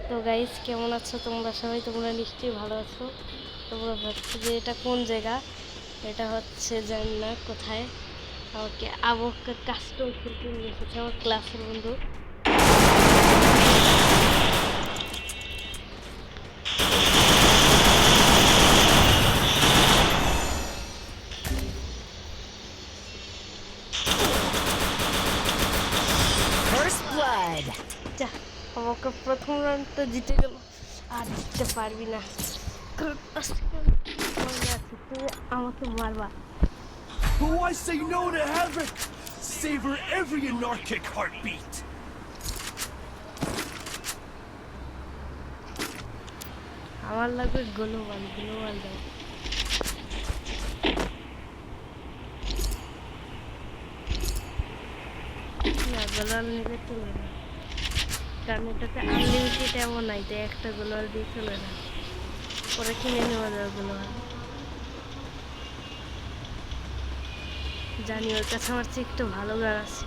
তো গাইস, কেমন আছো তোমরা সবাই? তোমরা নিশ্চয়ই ভালো আছো। তোমরা ভাবছো যে এটা কোন জায়গা, এটা হচ্ছে জানি না কোথায়। আমাকে আবহাওয়ার কাজটাও খেলতে নিয়ে এসেছে আমার ক্লাসের বন্ধু। First blood. যা, আমাকে প্রথম রাউন্ড তো জিতে গেল, আর জিততে পারবি না, কারণ আজকে আমি মনে আছি তুমি আমাকে মারবা। But why say no to havoc? Savor every anarchic heartbeat. আমার লাগবে গ্লোবাল গ্লোবাল দাও। না, গ্লোবাল নিলে চলে না, কারণ এটাতে আনলিমিটেড এমন নাই, তাই একটা গ্লোবাল দিয়ে চলে না, পরে কিনে নেওয়া যাবে গ্লোবাল। জানি ওর কাছে আমার চেয়ে একটু ভালো গান আছে,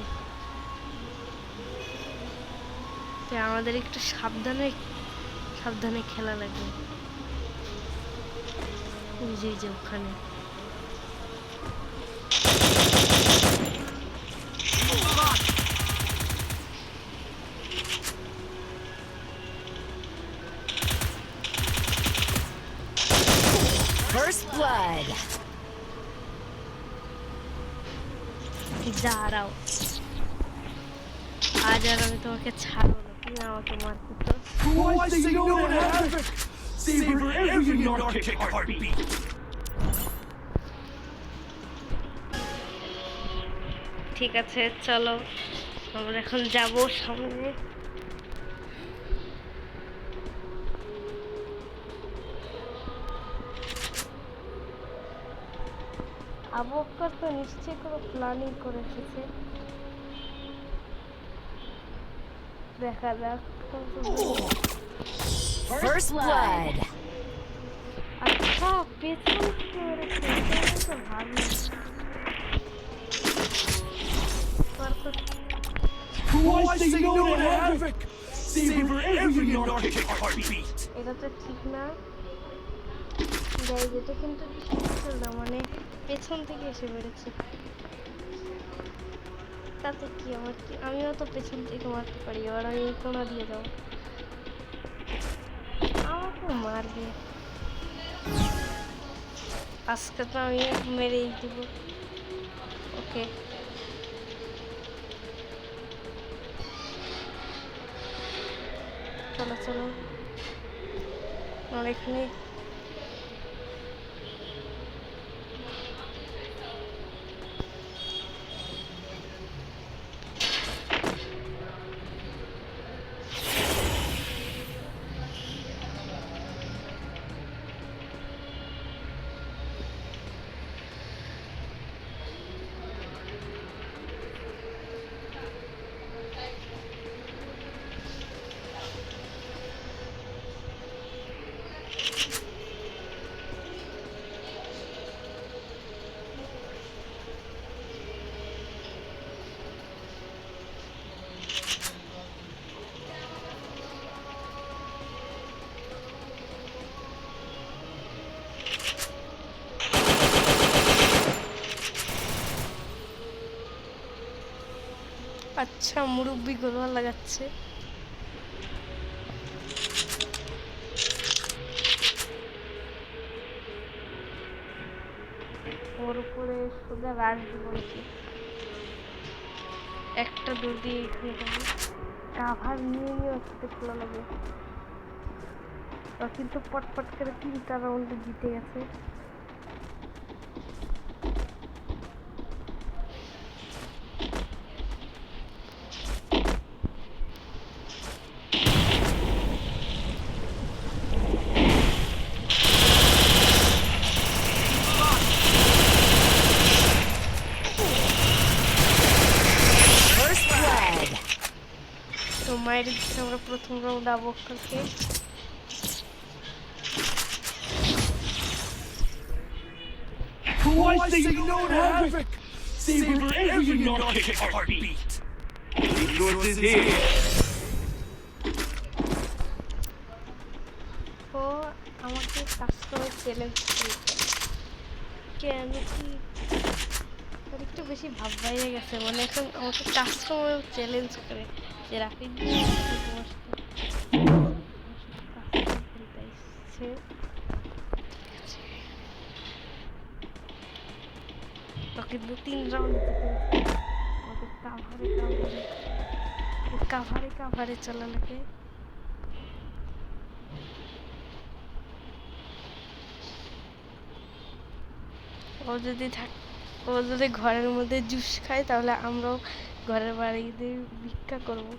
তাই আমাদের একটু সাবধানে সাবধানে খেলা লাগবে। ওই যে ওখানে First blood. দাঁড়াও, আজ আর আমি তোমাকে ছাড়বো না, তুমি আমাকে মারতে তো। Why say no to havoc? Savor every anarchic heartbeat. ঠিক আছে, চলো আমরা এখন যাব সামনে। আবহাওয়ার তো নিশ্চয়ই কোনো প্ল্যানিং করে এসেছে, দেখা যাক। First blood. আচ্ছা, পেছন থেকে মেরেছে, তো ভালো। Why say no to havoc? Savor every anarchic heartbeat. এটা তো ঠিক না গাইজ, এটা কিন্তু ঠিক না, মানে পেছন থেকে এসে মেরেছে, তাতে কি আমার কি, আমিও তো পেছন থেকে মারতে পারি, এবার আমি এই কোনা দিয়ে যাবো, আমাকে মারবে আজকে, তো আমি মেরেই দিব। ওকে, চলো চলো আমরা এখানে। আচ্ছা, মুরব্বি গোলমাল লাগাচ্ছে। ওর উপরে সোজা রাশ দিব নাকি? একটা দূর দিয়ে এখানে কাভার নিয়ে নিয়ে আসতে খোলা লাগে, কিন্তু পটপট করে 3টা রাউন্ডে জিতে গেছে। তো মায়ের দিচ্ছে আমরা প্রথম রাউন্ড আবহাওয়াকে। Why say no to havoc? Savor every anarchic heartbeat. Resources here. আমাকে কাস্টমার চ্যালেঞ্জ করতে কেন কি আর একটু বেশি ভাব বাইরে গেছে মানে এখন আমাকে কাস্টমার চ্যালেঞ্জ করে যে রাফিদ তোমার সাথে খেলতে এসছে তো কিন্তু 3 রাউন্ড আমাকে কাভারে চলা লাগে ও যদি ঘরের মধ্যে জুস খায় তাহলে আমরাও ঘরের বাড়িতে ভিক্ষা করবো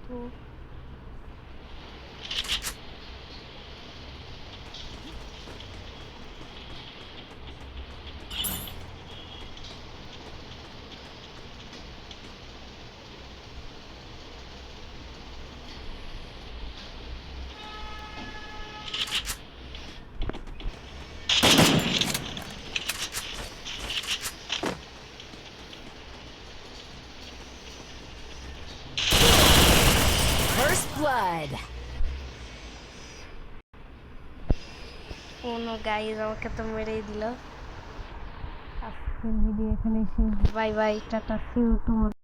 তো First blood. কোনো গাইজ আমাকে তো মেরেই দিল আজকের ভিডিও এখানে শেষ bye bye tata see you tomorrow